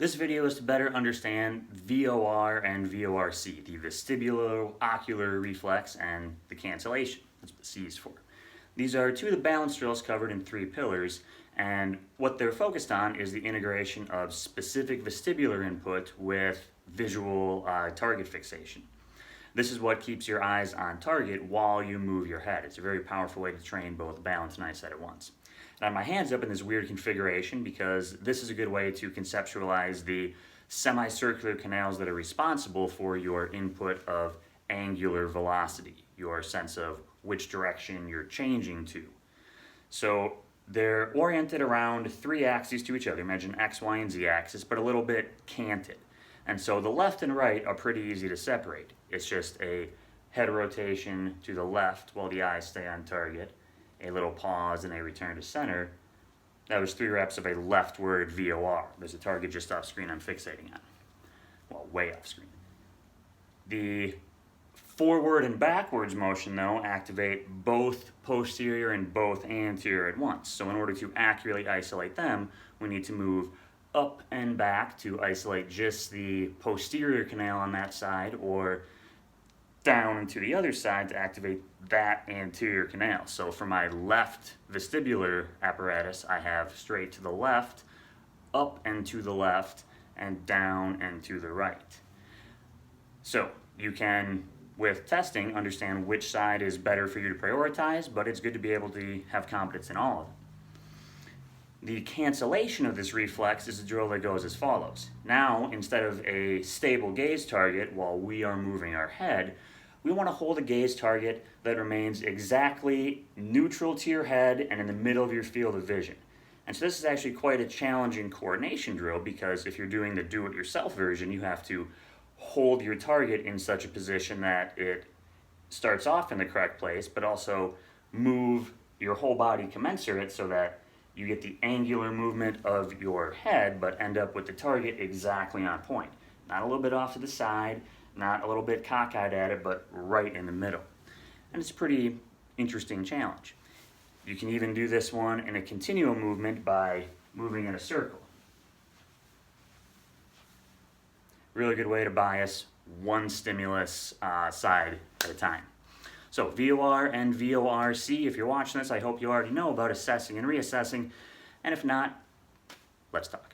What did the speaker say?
This video is to better understand VOR and VOR-C, the vestibulo-ocular-reflex and the cancellation. That's what C is for. These are two of the balance drills covered in 3 pillars, and what they're focused on is the integration of specific vestibular input with visual target fixation. This is what keeps your eyes on target while you move your head. It's a very powerful way to train both balance and eyesight at once. And I have my hands up in this weird configuration because this is a good way to conceptualize the semicircular canals that are responsible for your input of angular velocity, your sense of which direction you're changing to. So they're oriented around 3 axes to each other. Imagine X, Y, and Z axis, but a little bit canted. And so the left and right are pretty easy to separate. It's just a head rotation to the left while the eyes stay on target, a little pause, and a return to center. That was 3 reps of a leftward VOR. There's a target just off screen I'm fixating on. Well, way off screen. The forward and backwards motion, though, activate both posterior and both anterior at once. So in order to accurately isolate them, we need to move up and back to isolate just the posterior canal on that side, or down and to the other side to activate that anterior canal. So for my left vestibular apparatus, I have straight to the left, up and to the left, and down and to the right. So you can, with testing, understand which side is better for you to prioritize, but it's good to be able to have competence in all of them. The cancellation of this reflex is a drill that goes as follows. Now, instead of a stable gaze target while we are moving our head, we want to hold a gaze target that remains exactly neutral to your head and in the middle of your field of vision. And so this is actually quite a challenging coordination drill, because if you're doing the do-it-yourself version, you have to hold your target in such a position that it starts off in the correct place, but also move your whole body commensurate so that you get the angular movement of your head, but end up with the target exactly on point. Not a little bit off to the side, not a little bit cockeyed at it, but right in the middle. And it's a pretty interesting challenge. You can even do this one in a continuum movement by moving in a circle. Really good way to bias one stimulus side at a time. So VOR and VOR-C, if you're watching this, I hope you already know about assessing and reassessing. And if not, let's talk.